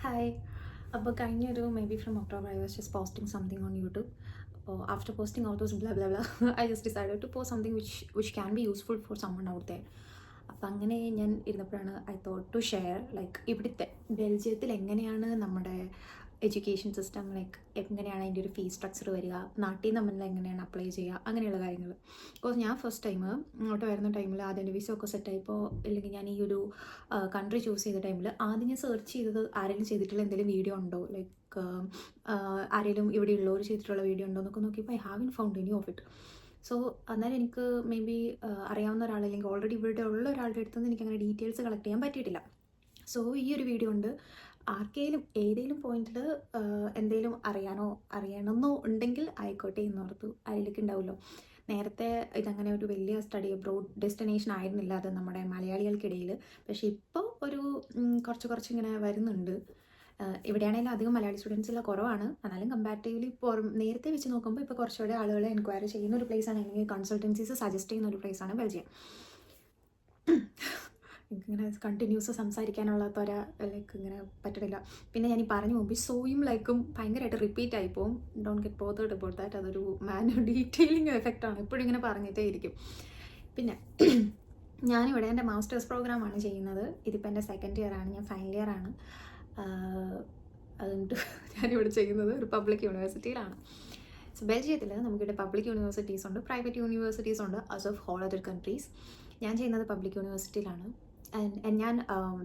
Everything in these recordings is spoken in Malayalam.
Hi. Maybe from October, I was just posting something on YouTube. After posting all those blah blah blah, I just decided to post something which can be useful for someone out there. അപ്പം അങ്ങനെ ഞാൻ ഇരുന്നപ്പോഴാണ് I thought to share like ഇവിടുത്തെ ബെൽജിയത്തിൽ എങ്ങനെയാണ് നമ്മുടെ എഡ്യൂക്കേഷൻ സിസ്റ്റം, ലൈക്ക് എങ്ങനെയാണ് അതിൻ്റെ ഒരു ഫീസ് സ്ട്രക്ചർ വരിക, നാട്ടിൽ നിന്ന് നമ്മൾ എങ്ങനെയാണ് അപ്ലൈ ചെയ്യുക, അങ്ങനെയുള്ള കാര്യങ്ങൾ. ബിക്കോസ് ഞാൻ ഫസ്റ്റ് ടൈം ഇങ്ങോട്ട് വരുന്ന ടൈമിൽ ആദ്യം എൻ്റെ വിസ ഒക്കെ സെറ്റായപ്പോൾ, അല്ലെങ്കിൽ ഞാൻ ഈ ഒരു കൺട്രി ചൂസ് ചെയ്ത ടൈമിൽ ആദ്യം ഞാൻ സെർച്ച് ചെയ്തത് ആരെങ്കിലും ചെയ്തിട്ടുള്ള എന്തെങ്കിലും വീഡിയോ ഉണ്ടോ, ലൈക്ക് ആരെങ്കിലും ഇവിടെ ഉള്ളവർ ചെയ്തിട്ടുള്ള വീഡിയോ ഉണ്ടോ എന്നൊക്കെ നോക്കിയപ്പോൾ I have in found any of it. So അന്നേരം എനിക്ക് മേ ബി അറിയാവുന്ന ഒരാൾ, അല്ലെങ്കിൽ ഓൾറെഡി ഇവിടെ ഉള്ള ഒരാളുടെ അടുത്ത് നിന്ന് എനിക്ക് അങ്ങനെ ഡീറ്റെയിൽസ് കളക്ട് ചെയ്യാൻ പറ്റിയിട്ടില്ല. സോ ഈ ഒരു വീഡിയോ കൊണ്ട് ആർക്കെങ്കിലും ഏതെങ്കിലും പോയിന്റിൽ എന്തെങ്കിലും അറിയണമെന്നോ ഉണ്ടെങ്കിൽ ആയിക്കോട്ടെ എന്നോർത്തു. അതിലേക്ക് ഉണ്ടാവുമല്ലോ. നേരത്തെ ഇതങ്ങനെ ഒരു വലിയ സ്റ്റഡി അബ്രോഡ് ഡെസ്റ്റിനേഷൻ ആയിരുന്നില്ല അത് നമ്മുടെ മലയാളികൾക്കിടയിൽ. പക്ഷേ ഇപ്പോൾ ഒരു കുറച്ച് ഇങ്ങനെ വരുന്നുണ്ട്. ഇവിടെയാണെങ്കിലും അധികം മലയാളി സ്റ്റുഡൻസ് എല്ലാം കുറവാണ്. എന്നാലും കമ്പാരിറ്റീവ്ലി നേരത്തെ വെച്ച് നോക്കുമ്പോൾ ഇപ്പോൾ കുറച്ചുകൂടെ ആളുകൾ എൻക്വയറി ചെയ്യുന്ന ഒരു പ്ലേസാണ്, അല്ലെങ്കിൽ കൺസൾട്ടൻസീസ് സജസ്റ്റ് ചെയ്യുന്ന ഒരു പ്ലേസാണ് ബെൽജിയം. എനിക്കിങ്ങനെ കണ്ടിന്യൂസ് സംസാരിക്കാനുള്ള ലൈക്ക് ഇങ്ങനെ പറ്റണില്ല. പിന്നെ ഞാൻ ഈ പറഞ്ഞു മുമ്പ് സോയും ലൈക്കും ഭയങ്കരമായിട്ട് റിപ്പീറ്റ് ആയിപ്പോവും. Don't get bothered about that. അതൊരു ഡീറ്റെയിലിംഗ് എഫക്റ്റാണ്, എപ്പോഴും ഇങ്ങനെ പറഞ്ഞിട്ടേ ഇരിക്കും. പിന്നെ ഞാനിവിടെ എൻ്റെ മാസ്റ്റേഴ്സ് പ്രോഗ്രാമാണ് ചെയ്യുന്നത്. ഇതിപ്പോൾ എൻ്റെ സെക്കൻഡ് ഇയർ ആണ്, ഞാൻ ഫൈനൽ ഇയർ ആണ്. അതുകൊണ്ട് ഞാനിവിടെ ചെയ്യുന്നത് ഒരു പബ്ലിക് യൂണിവേഴ്സിറ്റിയിലാണ്. സോ ബെൽജിയത്തിൽ നമുക്കിവിടെ പബ്ലിക് യൂണിവേഴ്സിറ്റീസ് ഉണ്ട്, പ്രൈവറ്റ് യൂണിവേഴ്സിറ്റീസ് ഉണ്ട്, as of whole other countries. ഞാൻ ചെയ്യുന്നത് പബ്ലിക് യൂണിവേഴ്സിറ്റിയിലാണ്. ആൻഡ് ഞാൻ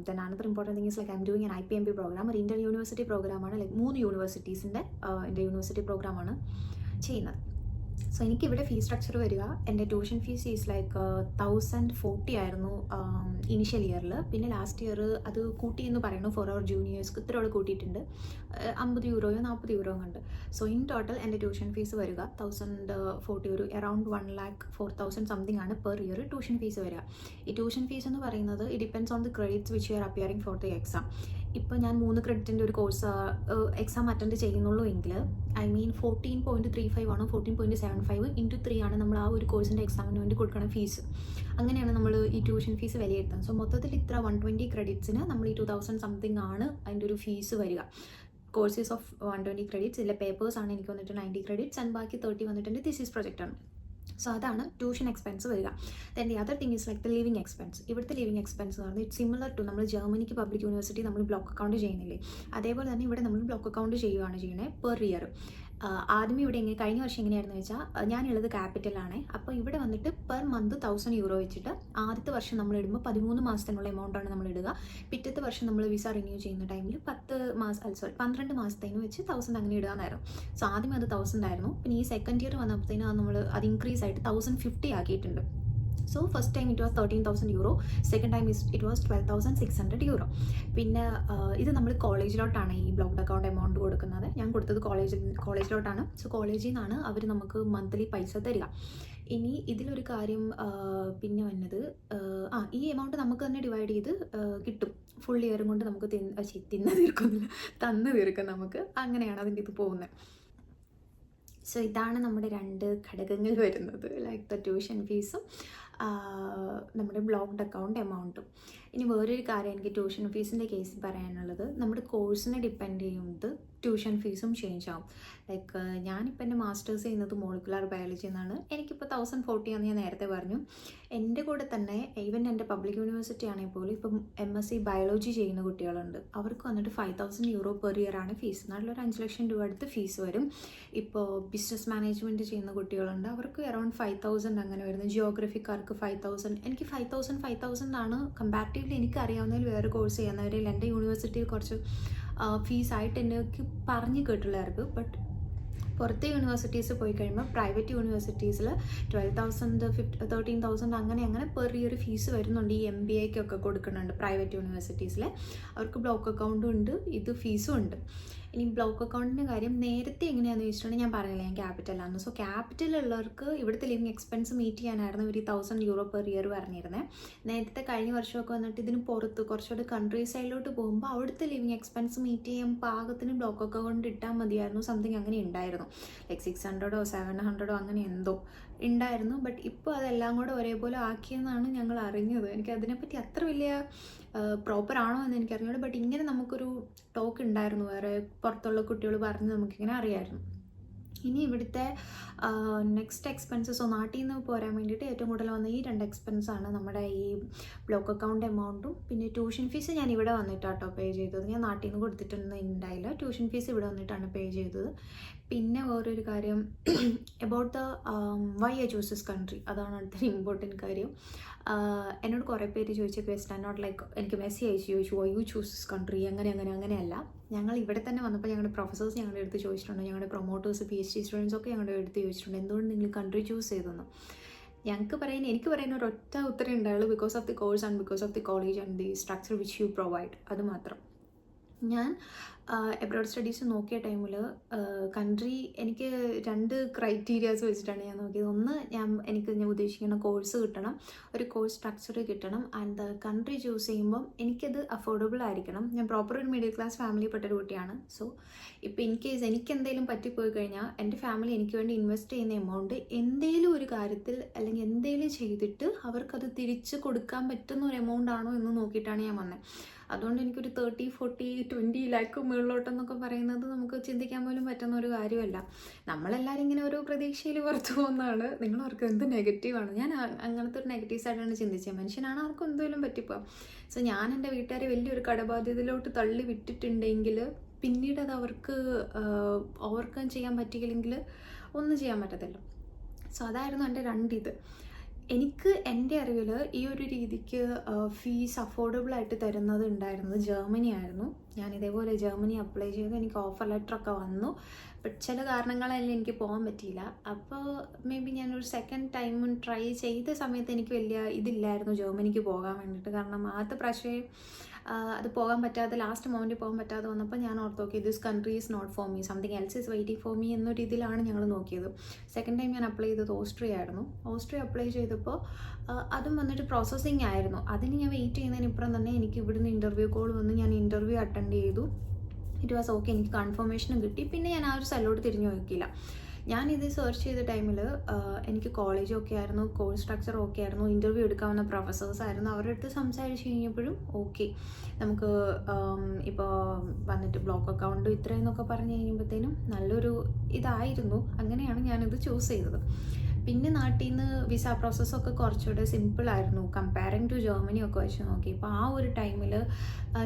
then another important thing is like I am doing an IPMB program. ഒരു ഇന്റർ യൂണിവേഴ്സിറ്റി പ്രോഗ്രാമാണ്. ലൈക്ക് 3 യൂണിവേഴ്സിറ്റീസിൻ്റെ ഇന്റർ യൂണിവേഴ്സിറ്റി പ്രോഗ്രാമാണ് ചെയ്യുന്നത്. സോ എനിക്കിവിടെ ഫീസ് സ്ട്രക്ചർ വരിക, എൻ്റെ ട്യൂഷൻ ഫീസ് ഈസ് ലൈക്ക് 1040 ആയിരുന്നു ഇനിഷ്യൽ ഇയറിൽ. പിന്നെ ലാസ്റ്റ് ഇയർ അത് കൂട്ടി എന്ന് പറയുന്നു ഫോർ അവർ ജൂനിയേഴ്സ്ക്ക് ഇത്രയോടെ കൂട്ടിയിട്ടുണ്ട്. 50 യൂറോയോ 40 യൂറോ കണ്ട്. സോ ഇൻ ടോട്ടൽ എൻ്റെ ട്യൂഷൻ ഫീസ് വരിക 1040, ഒരു അറൗണ്ട് 1,04,000 സംതിങ് ആണ് പെർ ഇയർ ട്യൂഷൻ ഫീസ് വരിക. ഈ ട്യൂഷൻ ഫീസ് എന്ന് പറയുന്നത് it depends on the credits which you are appearing for the exam. ഇപ്പോൾ ഞാൻ 3 ക്രെഡിറ്റിൻ്റെ ഒരു കോഴ്സ് എക്സാം അറ്റൻഡ് ചെയ്യുന്നുള്ളൂ എങ്കിൽ ഐ മീൻ 14.35 ആണോ 14.75 ഇൻറ്റു 3 ആണ് നമ്മൾ ആ ഒരു കോഴ്സിൻ്റെ എക്സാമിന് വേണ്ടി കൊടുക്കുന്ന ഫീസ്. അങ്ങനെയാണ് നമ്മൾ ഈ ട്യൂഷൻ ഫീസ് വിലയിരുത്തുന്നത്. സോ മൊത്തത്തിൽ ഇത്ര 120 ക്രെഡിറ്റ്സിന് നമ്മൾ ഈ 2,000 സംതിങ് ആണ് അതിൻ്റെ ഒരു ഫീസ് വരിക. Courses of 120 credits. ഇതിലെ പേപ്പേഴ്സാണ് എനിക്ക് വന്നിട്ട് 90 ക്രെഡിറ്റ്സ് ആൻഡ് ബാക്കി 30 വന്നിട്ട് എൻ്റെ തിസിസ് പ്രൊജക്റ്റാണ്. സോ അതാണ് ട്യൂഷൻ എക്സ്പെൻസ് വരിക. Then the other thing is like the living expense. ഇവിടുത്തെ ലിവിങ് എക്സ്പെൻസ് എന്ന് പറഞ്ഞാൽ ഇറ്റ് സിമിലർ ടു നമ്മൾ ജർമ്മനിക്ക് പബ്ലിക് യൂണിവേഴ്സിറ്റി നമ്മൾ ബ്ലോക്ക് അക്കൗണ്ട് ചെയ്യുന്നില്ലേ, അതേപോലെ തന്നെ ഇവിടെ നമ്മൾ ബ്ലോക്ക് അക്കൗണ്ട് ചെയ്യുകയാണ് ചെയ്യുന്നത് പെർ ഇയർ. ആദ്യമേ ഇവിടെ കഴിഞ്ഞ വർഷം എങ്ങനെയായിരുന്നു വെച്ചാൽ ഞാനുള്ളത് ക്യാപിറ്റലാണ്. അപ്പോൾ ഇവിടെ വന്നിട്ട് പെർ മന്ത് 1,000 യൂറോ വെച്ചിട്ട് ആദ്യത്തെ വർഷം നമ്മൾ ഇടുമ്പോൾ 13 മാസത്തിനുള്ള എമൗണ്ടാണ് നമ്മൾ ഇടുക. പിറ്റത്തെ വർഷം നമ്മൾ വിസ റിന്യൂ ചെയ്യുന്ന ടൈമിൽ 12 മാസത്തേന് വെച്ച് 1,000 അങ്ങനെ ഇടുകയെന്നായിരുന്നു. സോ ആദ്യം അത് 1,000 ആയിരുന്നു. പിന്നെ ഈ സെക്കൻഡ് ഇയർ വന്നപ്പോഴത്തേനും അത് ഇൻക്രീസ് ആയിട്ട് 1,050 ആക്കിയിട്ടുണ്ട്. So first time it was 13,000 euro, second time it was 12,600 euro. പിന്നെ ഇത് നമ്മൾ കോളേജിലോട്ടാണ് ഈ ബ്ലോക്ക്ഡ് അക്കൗണ്ട് എമൗണ്ട് കൊടുക്കുന്നത്. ഞാൻ കൊടുത്തത് കോളേജിലോട്ടാണ്. സോ കോളേജിൽ നിന്നാണ് അവർ നമുക്ക് മന്ത്ലി പൈസ തരിക. ഇനി ഇതിലൊരു കാര്യം പിന്നെ വന്നത്, ഈ എമൗണ്ട് നമുക്ക് തന്നെ ഡിവൈഡ് ചെയ്ത് കിട്ടും. ഫുൾ ഇയറും കൊണ്ട് നമുക്ക് തന്നു തീർക്കും നമുക്ക്. അങ്ങനെയാണ് അതിൻ്റെ ഇത് പോകുന്നത്. സോ ഇതാണ് നമ്മുടെ 2 ഘടകങ്ങൾ വരുന്നത്, ലൈക്ക് ദ ട്യൂഷൻ ഫീസും നമ്മുടെ ബ്ലോക്ക്ഡ് അക്കൗണ്ട് എമൗണ്ടും. ഇനി വേറൊരു കാര്യം എനിക്ക് ട്യൂഷൻ ഫീസിൻ്റെ കേസിൽ പറയാനുള്ളത്, നമ്മുടെ കോഴ്സിനെ ഡിപ്പെൻഡ് ചെയ്യുന്നത് ട്യൂഷൻ ഫീസും ചേഞ്ച് ആവും. ലൈക്ക് ഞാനിപ്പോൾ എൻ്റെ മാസ്റ്റേഴ്സ് ചെയ്യുന്നത് മോളിക്കുലാർ ബയോളജി എന്നാണ്. എനിക്കിപ്പോൾ 1,040 ആണെന്ന് ഞാൻ നേരത്തെ പറഞ്ഞു. എൻ്റെ കൂടെ തന്നെ ഈവൻ എൻ്റെ പബ്ലിക് യൂണിവേഴ്സിറ്റി ആണെങ്കിൽ പോലും ഇപ്പം MSc ബയോളജി ചെയ്യുന്ന കുട്ടികളുണ്ട്. അവർക്ക് വന്നിട്ട് 5,000 യൂറോ പെർ ഇയർ ആണ് ഫീസ്. നല്ലൊരു 5 ലക്ഷം രൂപ അടുത്ത് ഫീസ് വരും. ഇപ്പോൾ ബിസിനസ് മാനേജ്മെൻറ്റ് ചെയ്യുന്ന കുട്ടികളുണ്ട്, അവർക്ക് അറൗണ്ട് 5,000 അങ്ങനെ വരുന്നത്. ജിയോഗ്രഫിക്കാർക്ക് 5,000. എനിക്ക് 5,000 ആണ് കമ്പാരിറ്റീവ്ലി എനിക്ക് അറിയാവുന്നതിൽ വേറെ കോഴ്സ് ചെയ്യുന്നവരിൽ എൻ്റെ യൂണിവേഴ്സിറ്റിയിൽ കുറച്ച് ഫീസായിട്ട് എനിക്ക് പറഞ്ഞു കേട്ടുള്ളവർക്ക്. ബട്ട് പുറത്തെ യൂണിവേഴ്സിറ്റീസ് പോയി കഴിയുമ്പോൾ പ്രൈവറ്റ് യൂണിവേഴ്സിറ്റീസിൽ 12,000 13,000 അങ്ങനെ പെർ ഇയർ ഫീസ് വരുന്നുണ്ട്. ഈ MBAക്കൊക്കെ കൊടുക്കുന്നുണ്ട് പ്രൈവറ്റ് യൂണിവേഴ്സിറ്റീസിൽ. അവർക്ക് ബ്ലോക്ക് അക്കൗണ്ടും ഉണ്ട്, ഇത് ഫീസും ഉണ്ട്. ഇനി ബ്ലോക്ക് അക്കൗണ്ടിൻ്റെ കാര്യം നേരത്തെ എങ്ങനെയാണെന്ന് ചോദിച്ചിട്ടുണ്ടെങ്കിൽ ഞാൻ പറഞ്ഞില്ല ഞാൻ ക്യാപിറ്റലാണ്. സോ ക്യാപിറ്റലുള്ളവർക്ക് ഇവിടുത്തെ ലിവിങ് എക്സ്പെൻസ് മീറ്റ് ചെയ്യാനായിരുന്നു ഒരു 1,000 യൂറോ പെർ ഇയർ പറഞ്ഞിരുന്നത്. നേരത്തെ കഴിഞ്ഞ വർഷമൊക്കെ വന്നിട്ട് ഇതിന് പുറത്ത് കുറച്ചുകൂടി കൺട്രി സൈഡിലോട്ട് പോകുമ്പോൾ അവിടുത്തെ ലിവിങ് എക്സ്പെൻസ് മീറ്റ് ചെയ്യാൻ പാകത്തിന് ബ്ലോക്ക് അക്കൗണ്ട് ഇട്ടാൽ മതിയായിരുന്നു, സംതിങ് അങ്ങനെ ഉണ്ടായിരുന്നു. ലൈക്ക് 600 700 അങ്ങനെ എന്തോ ഉണ്ടായിരുന്നു. ബട്ട് ഇപ്പോൾ അതെല്ലാം കൂടെ ഒരേപോലെ ആക്കിയെന്നാണ് ഞങ്ങൾ അറിഞ്ഞത്. എനിക്ക് അതിനെപ്പറ്റി അത്ര വലിയ പ്രോപ്പർ ആണോ എന്ന് എനിക്കറിഞ്ഞൂടെ. ബട്ട് ഇങ്ങനെ നമുക്കൊരു ടോക്ക് ഉണ്ടായിരുന്നു, വേറെ പുറത്തുള്ള കുട്ടികൾ പറഞ്ഞ് നമുക്കിങ്ങനെ അറിയാമായിരുന്നു. ഇനി ഇവിടുത്തെ നെക്സ്റ്റ് എക്സ്പെൻസസോ നാട്ടിൽ നിന്ന് പോരാൻ വേണ്ടിയിട്ട് ഏറ്റവും കൂടുതൽ വന്ന ഈ 2 എക്സ്പെൻസാണ് നമ്മുടെ ഈ ബ്ലോക്ക് അക്കൗണ്ട് എമൗണ്ടും പിന്നെ ട്യൂഷൻ ഫീസ്. ഞാൻ ഇവിടെ വന്നിട്ടാട്ടോ പേ ചെയ്തത്. ഞാൻ നാട്ടിൽ നിന്ന് കൊടുത്തിട്ടൊന്നും ഉണ്ടായില്ല. ട്യൂഷൻ ഫീസ് ഇവിടെ വന്നിട്ടാണ് പേ ചെയ്തത്. പിന്നെ വേറൊരു കാര്യം about the why I choose this country, അതാണ് അടുത്തൊരു ഇമ്പോർട്ടൻറ്റ് കാര്യം. എന്നോട് കുറേ പേര് ചോദിച്ച ക്വസ്റ്റൻ നോട്ട് ലൈക്ക് എനിക്ക് മെസ്സേജ് അയച്ച് ചോദിച്ചു why you choose this country, അങ്ങനെയല്ല. ഞങ്ങൾ ഇവിടെ തന്നെ വന്നപ്പോൾ ഞങ്ങളുടെ പ്രൊഫസേഴ്സ് ഞങ്ങളുടെ അടുത്ത് ചോദിച്ചിട്ടുണ്ട്, ഞങ്ങളുടെ പ്രൊമോട്ടേഴ്സ് PhD സ്റ്റുഡൻസ് ഒക്കെ ഞങ്ങളുടെ അടുത്ത് ചോദിച്ചിട്ടുണ്ട് എന്തുകൊണ്ട് നിങ്ങൾ കൺട്രി ചൂസ് ചെയ്തെന്ന്. എനിക്ക് പറയുന്ന ഒരൊറ്റ ഉത്തരം ഉണ്ടായുള്ളൂ, because of the course and because of the college and the structure which you provide. അത് മാത്രം. ഞാൻ എബ്രോഡ് സ്റ്റഡീസ് നോക്കിയ ടൈമിൽ കൺട്രി എനിക്ക് 2 ക്രൈറ്റീരിയാസ് വെച്ചിട്ടാണ് ഞാൻ നോക്കിയത്. ഒന്ന്, ഞാൻ ഉദ്ദേശിക്കുന്ന കോഴ്സ് കിട്ടണം, ഒരു കോഴ്സ് സ്ട്രക്ചർ കിട്ടണം. ആൻഡ് കൺട്രി ചൂസ് ചെയ്യുമ്പം എനിക്കത് അഫോർഡബിൾ ആയിരിക്കണം. ഞാൻ പ്രോപ്പർ ഒരു മിഡിൽ ക്ലാസ് ഫാമിലിയിൽപ്പെട്ട ഒരു കുട്ടിയാണ്. സോ ഇപ്പോൾ ഇൻ കേസ് എനിക്ക് എന്തെങ്കിലും പറ്റിപ്പോയി കഴിഞ്ഞാൽ എൻ്റെ ഫാമിലി എനിക്ക് വേണ്ടി ഇൻവെസ്റ്റ് ചെയ്യുന്ന എമൗണ്ട് എന്തെങ്കിലും ഒരു കാര്യത്തിൽ അല്ലെങ്കിൽ എന്തെങ്കിലും ചെയ്തിട്ട് അവർക്കത് തിരിച്ച് കൊടുക്കാൻ പറ്റുന്ന ഒരു എമൗണ്ട് ആണോ എന്ന് നോക്കിയിട്ടാണ് ഞാൻ വന്നത്. അതുകൊണ്ട് എനിക്കൊരു 30, 40, 20 ലാക്ക് മുകളിലോട്ടെന്നൊക്കെ പറയുന്നത് നമുക്ക് ചിന്തിക്കാൻ പോലും പറ്റുന്ന ഒരു കാര്യമല്ല. നമ്മളെല്ലാവരും ഇങ്ങനെ ഓരോ പ്രതീക്ഷയിൽ പുറത്തു പോകുന്നതാണ്. നിങ്ങളവർക്ക് എന്ത് നെഗറ്റീവാണ്. ഞാൻ അങ്ങനത്തെ ഒരു നെഗറ്റീവ് സൈഡാണ് ചിന്തിച്ചത്. മനുഷ്യനാണ്, ആർക്കും എന്തെങ്കിലും പറ്റിപ്പോകാം. സോ ഞാൻ എൻ്റെ വീട്ടുകാരെ വലിയൊരു കടബാധ്യതയിലോട്ട് തള്ളി വിട്ടിട്ടുണ്ടെങ്കിൽ പിന്നീട് അത് അവർക്ക് ഓവർകം ചെയ്യാൻ പറ്റിയില്ലെങ്കിൽ ഒന്നും ചെയ്യാൻ പറ്റത്തില്ല. സോ അതായിരുന്നു എൻ്റെ 2 ഇത്. എനിക്ക് എൻ്റെ അറിവിൽ ഈ ഒരു രീതിക്ക് ഫീസ് അഫോർഡബിളായിട്ട് തരുന്നത് ഉണ്ടായിരുന്നത് ജർമ്മനി ആയിരുന്നു. ഞാൻ ഇതേപോലെ ജർമ്മനി അപ്ലൈ ചെയ്ത് എനിക്ക് ഓഫർ ലെറ്ററൊക്കെ വന്നു. ബട്ട് ചില കാരണങ്ങളെല്ലാം എനിക്ക് പോകാൻ പറ്റിയില്ല. അപ്പോൾ മേ ബി ഞാനൊരു സെക്കൻഡ് ടൈമും ട്രൈ ചെയ്ത സമയത്ത് എനിക്ക് വലിയ ഇതില്ലായിരുന്നു ജർമ്മനിക്ക് പോകാൻ വേണ്ടിയിട്ട്. കാരണം ആദ്യത്തെ പ്രാവശ്യം അത് പോകാൻ പറ്റാതെ, ലാസ്റ്റ് മൊമെൻറ്റിൽ പോകാൻ പറ്റാതെ വന്നപ്പോൾ ഞാൻ ഓർത്ത് നോക്കി this country is not for me, something else is waiting for me എന്നൊരു ഇതിലാണ് ഞങ്ങൾ നോക്കിയത്. സെക്കൻഡ് ടൈം ഞാൻ അപ്ലൈ ചെയ്തത് ഓസ്ട്രിയ ആയിരുന്നു. ഓസ്ട്രിയ അപ്ലൈ ചെയ്തപ്പോൾ അതും വന്നിട്ട് പ്രോസസ്സിങ് ആയിരുന്നു. അതിന് ഞാൻ വെയിറ്റ് ചെയ്യുന്നതിനിപ്പുറം തന്നെ എനിക്ക് ഇവിടുന്ന് ഇൻ്റർവ്യൂ കോൾ വന്ന് ഞാൻ ഇൻ്റർവ്യൂ അറ്റൻഡ് ചെയ്തു. ഇറ്റ് വാസ് ഓക്കെ, എനിക്ക് കൺഫർമേഷനും കിട്ടി. പിന്നെ ഞാൻ ആ ഒരു സ്ഥലത്തോട്ട് തിരിഞ്ഞു നോക്കിയില്ല. ഞാനിത് സെർച്ച് ചെയ്ത ടൈമിൽ എനിക്ക് കോളേജ് ഓക്കെ ആയിരുന്നു, കോഴ്സ് സ്ട്രക്ചർ ഓക്കെ ആയിരുന്നു, ഇൻ്റർവ്യൂ എടുക്കാവുന്ന പ്രൊഫസേഴ്സ് ആയിരുന്നു. അവരുടെ അടുത്ത് സംസാരിച്ച് കഴിഞ്ഞപ്പോഴും ഓക്കെ, നമുക്ക് ഇപ്പോൾ വന്നിട്ട് ബ്ലോക്ക് അക്കൗണ്ട് ഇത്രയെന്നൊക്കെ പറഞ്ഞു കഴിയുമ്പോഴത്തേനും നല്ലൊരു ഇതായിരുന്നു. അങ്ങനെയാണ് ഞാനിത് ചൂസ് ചെയ്തത്. പിന്നെ നാട്ടിൽ നിന്ന് വിസ പ്രോസസ്സൊക്കെ കുറച്ചുകൂടെ സിമ്പിളായിരുന്നു കമ്പയറിങ് ടു ജർമ്മനി ഒക്കെ വെച്ച് നോക്കി. ഇപ്പോൾ ആ ഒരു ടൈമിൽ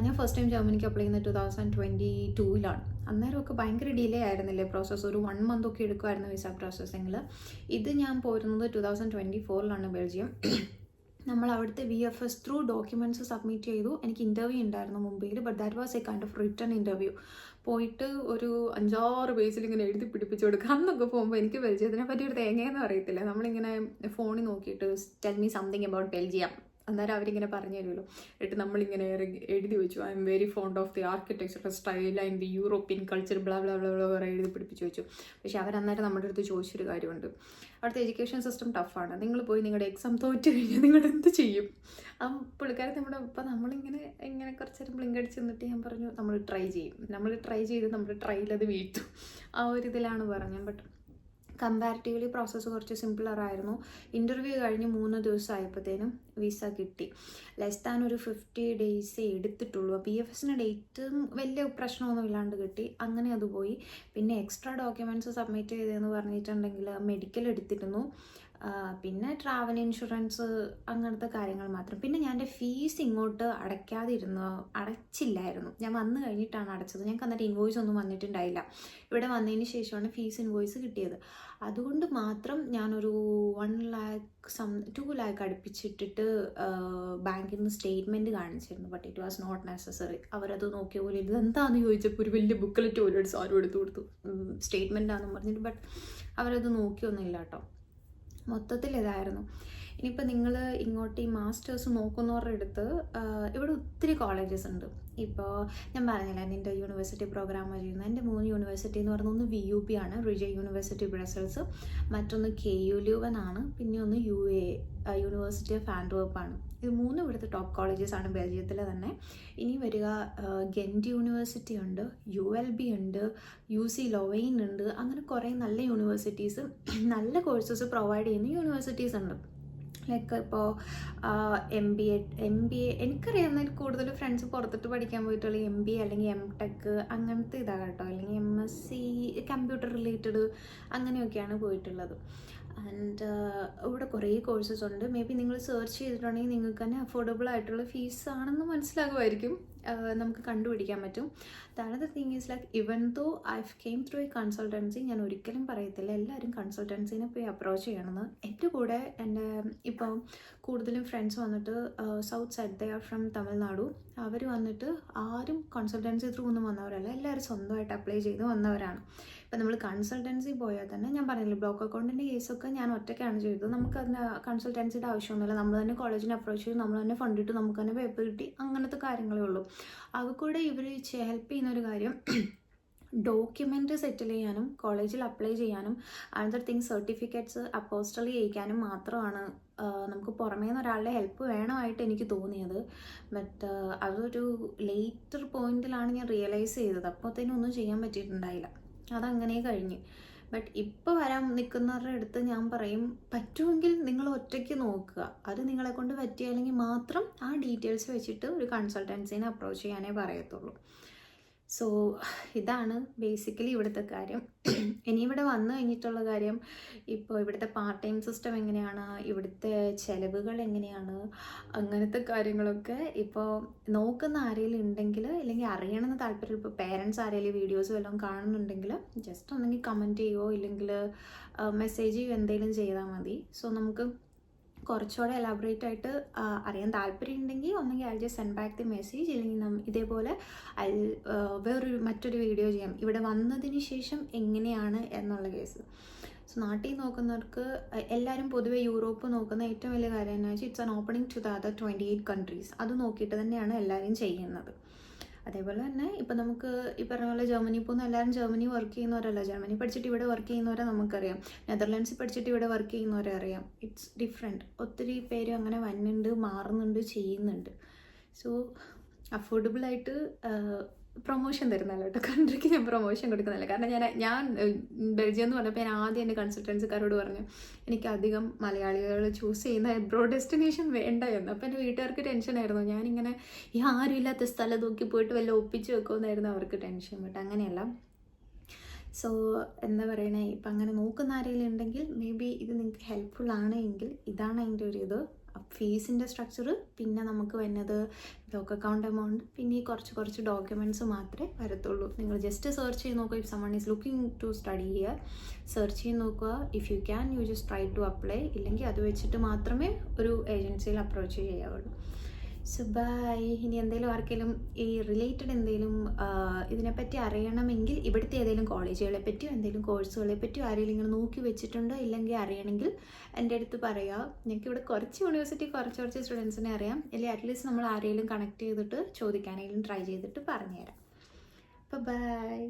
ഞാൻ ഫസ്റ്റ് ടൈം ജർമ്മനിക്ക് അപ്ലൈ ചെയ്യുന്നത് 2022 അന്നേരമൊക്കെ ഭയങ്കര ഡിലേ ആയിരുന്നില്ലേ പ്രോസസ്സ്, ഒരു 1 month ഒക്കെ എടുക്കുമായിരുന്നു വിസ പ്രോസസ്സിങ്ങിൽ. ഇത് ഞാൻ പോരുന്നത് 2024 ബെൽജിയം. നമ്മൾ അവിടുത്തെ VFS ത്രൂ ഡോക്യുമെൻറ്റ്സ് സബ്മിറ്റ് ചെയ്തു. എനിക്ക് ഇൻ്റർവ്യൂ ഉണ്ടായിരുന്നു മുംബൈയിൽ. But that was A kind of return interview. പോയിട്ട് ഒരു 5-6 പേജിൽ ഇങ്ങനെ എഴുതി പിടിപ്പിച്ച് കൊടുക്കുക. അന്നൊക്കെ പോകുമ്പോൾ എനിക്ക് ബെൽജിയത്തിനെ പറ്റി ഒരു തേങ്ങയെന്ന് അറിയത്തില്ല. നമ്മളിങ്ങനെ ഫോണിൽ നോക്കിയിട്ട് tell me something about Belgium, അന്നേരം അവരിങ്ങനെ പറഞ്ഞു തരുമല്ലോ. എന്നിട്ട് നമ്മളിങ്ങനെ എഴുതി വെച്ചു I am very fond of the architecture style and the European culture blah blah blah blah എഴുതി പിടിപ്പിച്ച് വെച്ചു. പക്ഷേ അവരന്നേരം നമ്മുടെ അടുത്ത് ചോദിച്ചൊരു കാര്യമുണ്ട്, അവിടുത്തെ എഡ്യൂക്കേഷൻ സിസ്റ്റം ടഫാണ്, നിങ്ങൾ പോയി നിങ്ങളുടെ എക്സാം തോറ്റ് കഴിഞ്ഞാൽ നിങ്ങൾ എന്ത് ചെയ്യും? ആ പുള്ളിക്കാരൻ നമ്മുടെ ഇപ്പം നമ്മളിങ്ങനെ കുറച്ചേരം ബ്ലിങ്ക് അടിച്ച് നിന്നിട്ട് ഞാൻ പറഞ്ഞു നമ്മൾ ട്രൈ ചെയ്ത് നമ്മുടെ ട്രൈലത് വീഴ്ത്തും, ആ ഒരു ഇതിലാണ് പറഞ്ഞത്. ബട്ട് കമ്പാരിറ്റീവ്ലി പ്രോസസ്സ് കുറച്ച് സിമ്പിളറായിരുന്നു. ഇൻ്റർവ്യൂ കഴിഞ്ഞ് 3 ദിവസം ആയപ്പോഴത്തേനും വിസ കിട്ടി. ലെസ് ദാൻ ഒരു 50 days എടുത്തിട്ടുള്ളൂ. PFSൻ്റെ ഡേറ്റും വലിയ പ്രശ്നമൊന്നും ഇല്ലാണ്ട് കിട്ടി. അങ്ങനെ അത് പോയി. പിന്നെ എക്സ്ട്രാ ഡോക്യുമെൻറ്റ്സ് സബ്മിറ്റ് ചെയ്തതെന്ന് പറഞ്ഞിട്ടുണ്ടെങ്കിൽ മെഡിക്കൽ എടുത്തിരുന്നു, പിന്നെ ട്രാവൽ ഇൻഷുറൻസ്, അങ്ങനത്തെ കാര്യങ്ങൾ മാത്രം. പിന്നെ ഞാൻ എൻ്റെ ഫീസ് ഇങ്ങോട്ട് അടച്ചില്ലായിരുന്നു. ഞാൻ വന്നു കഴിഞ്ഞിട്ടാണ് അടച്ചത്. ഞങ്ങൾക്ക് അന്നേരം ഇൻവോയ്സ് ഒന്നും വന്നിട്ടുണ്ടായില്ല. ഇവിടെ വന്നതിന് ശേഷമാണ് ഫീസ് ഇൻവോയ്സ് കിട്ടിയത്. അതുകൊണ്ട് മാത്രം ഞാനൊരു 2 lakh അടുപ്പിച്ചിട്ടിട്ട് ബാങ്കിൽ നിന്ന് സ്റ്റേറ്റ്മെൻറ്റ് കാണിച്ചിരുന്നു. But it was not necessary. അവരത് നോക്കിയ പോലെ ഇതെന്താണെന്ന് ചോദിച്ചപ്പോൾ ഒരു വലിയ ബുക്കിലെറ്റ് പോലെ സാരും എടുത്തു കൊടുത്തു, സ്റ്റേറ്റ്മെൻറ്റാണെന്ന് പറഞ്ഞിട്ട്. ബട്ട് അവരത് നോക്കിയൊന്നുമില്ല കേട്ടോ. മൊത്തത്തിൽ ഇതായിരുന്നു. ഇനിയിപ്പോൾ നിങ്ങൾ ഇങ്ങോട്ട് ഈ മാസ്റ്റേഴ്സ് നോക്കുന്നവരുടെ അടുത്ത് ഇവിടെ ഒത്തിരി കോളേജസ് ഉണ്ട്. ഇപ്പോൾ ഞാൻ പറഞ്ഞില്ല എൻ്റെ യൂണിവേഴ്സിറ്റി പ്രോഗ്രാമാണ് ചെയ്യുന്നത്. എൻ്റെ 3 യൂണിവേഴ്സിറ്റി എന്ന് പറയുന്നത് ഒന്ന് VUP ആണ്, റിജ യൂണിവേഴ്സിറ്റി ബ്രസൽസ്, മറ്റൊന്ന് KU ല്യൂവൻ ആണ്, പിന്നെ ഒന്ന് UA യൂണിവേഴ്സിറ്റി ഓഫ് ആൻഡ്വേർപ്പ് ആണ്. ഇത് 3 ഇവിടുത്തെ ടോപ്പ് കോളേജസ് ആണ് ബെൽജിയത്തിൽ തന്നെ. ഇനി വരിക ഗെൻറ്റ് യൂണിവേഴ്സിറ്റി ഉണ്ട്, ULB ഉണ്ട്, UC ലോവൈൻ ഉണ്ട്. അങ്ങനെ കുറേ നല്ല യൂണിവേഴ്സിറ്റീസ്, നല്ല കോഴ്സസ് പ്രൊവൈഡ് ചെയ്യുന്ന യൂണിവേഴ്സിറ്റീസ് ഉണ്ട്. ലൈക്ക് ഇപ്പോൾ MBA എനിക്കറിയാവുന്നതിൽ കൂടുതൽ ഫ്രണ്ട്സ് പുറത്തിട്ട് പഠിക്കാൻ പോയിട്ടുള്ള MBA അല്ലെങ്കിൽ MTech അങ്ങനത്തെ ഇതാണ് കേട്ടോ, അല്ലെങ്കിൽ MSc കമ്പ്യൂട്ടർ റിലേറ്റഡ് അങ്ങനെയൊക്കെയാണ് പോയിട്ടുള്ളത്. ആൻഡ് ഇവിടെ കുറേ കോഴ്സസ് ഉണ്ട്. മേ ബി നിങ്ങൾ സെർച്ച് ചെയ്തിട്ടുണ്ടെങ്കിൽ നിങ്ങൾക്ക് തന്നെ അഫോർഡബിൾ ആയിട്ടുള്ള ഫീസ് ആണെന്ന് മനസ്സിലാകുമായിരിക്കും, നമുക്ക് കണ്ടുപിടിക്കാൻ പറ്റും. That thing is like even though I came through a consultancy, ഞാൻ ഒരിക്കലും പറയത്തില്ല എല്ലാവരും കൺസൾട്ടൻസിനെ പോയി അപ്രോച്ച് ചെയ്യണമെന്ന്. എൻ്റെ കൂടെ എൻ്റെ ഇപ്പോൾ കൂടുതലും ഫ്രണ്ട്സ് വന്നിട്ട് south side, they are from Tamil Nadu. അവർ വന്നിട്ട് ആരും കൺസൾട്ടൻസി ത്രൂ ഒന്നും വന്നവരല്ല, എല്ലാവരും സ്വന്തമായിട്ട് അപ്ലൈ ചെയ്ത് വന്നവരാണ്. ഇപ്പം നമ്മൾ കൺസൾട്ടൻസി പോയാൽ തന്നെ, ഞാൻ പറഞ്ഞില്ല ബ്ലോക്ക് അക്കൗണ്ടിൻ്റെ കേസൊക്കെ ഞാൻ ഒറ്റയ്ക്കാണ് ചെയ്തത്. നമുക്കതിന് കൺസൾട്ടൻസിയുടെ ആവശ്യമൊന്നുമില്ല, നമ്മൾ തന്നെ കോളേജിനെ അപ്രോച്ച് ചെയ്ത് നമ്മൾ തന്നെ ഫണ്ട് ഇട്ട് നമുക്ക് തന്നെ പേപ്പർ കിട്ടി, അങ്ങനത്തെ കാര്യങ്ങളേ ഉള്ളൂ. അതുകൂടെ ഇവർ ഹെൽപ്പ് ചെയ്യുന്നൊരു കാര്യം ഡോക്യുമെൻ്റ് സെറ്റിൽ ചെയ്യാനും കോളേജിൽ അപ്ലൈ ചെയ്യാനും അനദർ തിങ് സർട്ടിഫിക്കറ്റ്സ് അപ്പോസ്റ്റലി ചെയ്യിക്കാനും മാത്രമാണ് നമുക്ക് പുറമേ നിന്ന് ഒരാളുടെ ഹെൽപ്പ് വേണമായിട്ട് എനിക്ക് തോന്നിയത്. ബട്ട് അതൊരു ലേറ്റർ പോയിന്റിലാണ് ഞാൻ റിയലൈസ് ചെയ്തത്. അപ്പോഴത്തേനും ഒന്നും ചെയ്യാൻ പറ്റിയിട്ടുണ്ടായില്ല, അതങ്ങനെ കഴിഞ്ഞ്. ബട്ട് ഇപ്പോൾ വരാൻ നിൽക്കുന്നവരുടെ അടുത്ത് ഞാൻ പറയും, പറ്റുമെങ്കിൽ നിങ്ങൾ ഒറ്റയ്ക്ക് നോക്കുക. അത് നിങ്ങളെ കൊണ്ട് പറ്റിയില്ലെങ്കിൽ മാത്രം ആ ഡീറ്റെയിൽസ് വെച്ചിട്ട് ഒരു കൺസൾട്ടൻസിനെ അപ്രോച്ച് ചെയ്യാനേ പറയത്തുള്ളൂ. സോ ഇതാണ് ബേസിക്കലി ഇവിടുത്തെ കാര്യം. ഇനി ഇവിടെ വന്നു കഴിഞ്ഞിട്ടുള്ള കാര്യം, ഇപ്പോൾ ഇവിടുത്തെ പാർട്ട് ടൈം സിസ്റ്റം എങ്ങനെയാണ്, ഇവിടുത്തെ ചിലവുകൾ എങ്ങനെയാണ്, അങ്ങനത്തെ കാര്യങ്ങളൊക്കെ ഇപ്പോൾ നോക്കുന്ന ആരെങ്കിലും ഉണ്ടെങ്കിൽ, അല്ലെങ്കിൽ അറിയണമെന്ന് താല്പര്യം, ഇപ്പോൾ പേരൻസ് ആരെങ്കിലും വീഡിയോസ് വല്ലതും കാണുന്നുണ്ടെങ്കിൽ ജസ്റ്റ് ഒന്നെങ്കിൽ കമൻറ്റ് ചെയ്യുമോ ഇല്ലെങ്കിൽ മെസ്സേജ് ചെയ്യുമോ എന്തെങ്കിലും ചെയ്താൽ മതി. സോ നമുക്ക് കുറച്ചുകൂടെ എലാബറേറ്റ് ആയിട്ട് അറിയാൻ താല്പര്യം ഉണ്ടെങ്കിൽ ഒന്നെങ്കിൽ I just send back the message, ഇല്ലെങ്കിൽ ഇതേപോലെ മറ്റൊരു വീഡിയോ ചെയ്യാം ഇവിടെ വന്നതിന് ശേഷം എങ്ങനെയാണ് എന്നുള്ള കേസ്. സോ നാട്ടിൽ നോക്കുന്നവർക്ക് എല്ലാവരും പൊതുവെ യൂറോപ്പ് നോക്കുന്ന ഏറ്റവും വലിയ കാര്യം എന്ന് വെച്ചാൽ it's an opening to the other 28 countries. അത് നോക്കിയിട്ട് തന്നെയാണ് എല്ലാവരും ചെയ്യുന്നത്. അതേപോലെ തന്നെ ഇപ്പം നമുക്ക് ഈ പറഞ്ഞ പോലെ ജർമ്മനി പോകുന്ന എല്ലാവരും ജർമ്മനി വർക്ക് ചെയ്യുന്നവരല്ല, ജർമ്മനി പഠിച്ചിട്ട് ഇവിടെ വർക്ക് ചെയ്യുന്നവരെ നമുക്കറിയാം, നെതർലാൻഡ്സിൽ പഠിച്ചിട്ട് ഇവിടെ വർക്ക് ചെയ്യുന്നവരെ അറിയാം. It's different. ഒത്തിരി പേര് അങ്ങനെ വരുന്നുണ്ട്, മാറുന്നുണ്ട്, ചെയ്യുന്നുണ്ട്. സോ അഫോർഡബിളായിട്ട് പ്രൊമോഷൻ തരുന്നല്ലോ കേട്ടോ, കൺട്രിക്ക് ഞാൻ പ്രൊമോഷൻ കൊടുക്കുന്നില്ല. കാരണം ഞാൻ ബെൽജിയം എന്ന് പറഞ്ഞപ്പോൾ ഞാൻ ആദ്യം എൻ്റെ കൺസൾട്ടൻസിക്കാരോട് പറഞ്ഞു എനിക്ക് അധികം മലയാളികൾ ചൂസ് ചെയ്യുന്ന എബ്രോഡ് ഡെസ്റ്റിനേഷൻ വേണ്ട എന്ന്. അപ്പോൾ എൻ്റെ വീട്ടുകാർക്ക് ടെൻഷനായിരുന്നു, ഞാനിങ്ങനെ ഈ ആരും ഇല്ലാത്ത സ്ഥലം നോക്കി പോയിട്ട് വല്ല ഒപ്പിച്ച് വെക്കുമെന്നായിരുന്നു അവർക്ക് ടെൻഷൻ. ബട്ട് അങ്ങനെയല്ല. സോ എന്താ പറയണേ, ഇപ്പം അങ്ങനെ നോക്കുന്ന ആരെങ്കിലും ഉണ്ടെങ്കിൽ മേ ബി ഇത് നിങ്ങൾക്ക് ഹെൽപ്ഫുൾ ആണ് എങ്കിൽ ഇതാണ് അതിൻ്റെ ഒരു ഇത്. ഫീസിൻ്റെ സ്ട്രക്ചർ, പിന്നെ നമുക്ക് വരുന്നത് ബ്ലോക്ക് അക്കൗണ്ട് എമൗണ്ട്, പിന്നെ ഈ കുറച്ച് ഡോക്യുമെൻറ്റ്സ് മാത്രമേ വരത്തുള്ളൂ. നിങ്ങൾ ജസ്റ്റ് സെർച്ച് ചെയ്ത് നോക്കുക. If someone is looking to study here, search ചെയ്ത് നോക്കുക. If you can you just try to apply, ഇല്ലെങ്കിൽ അത് വെച്ചിട്ട് മാത്രമേ ഒരു ഏജൻസിയിൽ അപ്രോച്ച് ചെയ്യാവുള്ളൂ. So by. ഇനി എന്തെങ്കിലും ആർക്കെങ്കിലും ഈ റിലേറ്റഡ് എന്തെങ്കിലും ഇതിനെപ്പറ്റി അറിയണമെങ്കിൽ, ഇവിടുത്തെ ഏതെങ്കിലും കോളേജുകളെ പറ്റിയോ എന്തെങ്കിലും കോഴ്സുകളെ പറ്റിയോ ആരെങ്കിലും ഇങ്ങനെ നോക്കി വെച്ചിട്ടുണ്ടോ ഇല്ലെങ്കിൽ അറിയണമെങ്കിൽ എൻ്റെ അടുത്ത് പറയുക. ഞങ്ങൾക്ക് ഇവിടെ കുറച്ച് യൂണിവേഴ്സിറ്റി കുറച്ച് സ്റ്റുഡൻസിനെ അറിയാം, അല്ലെങ്കിൽ അറ്റ്ലീസ്റ്റ് നമ്മൾ ആരെങ്കിലും കണക്ട് ചെയ്തിട്ട് ചോദിക്കാനെങ്കിലും ട്രൈ ചെയ്തിട്ട് പറഞ്ഞുതരാം. അപ്പോൾ ബൈ.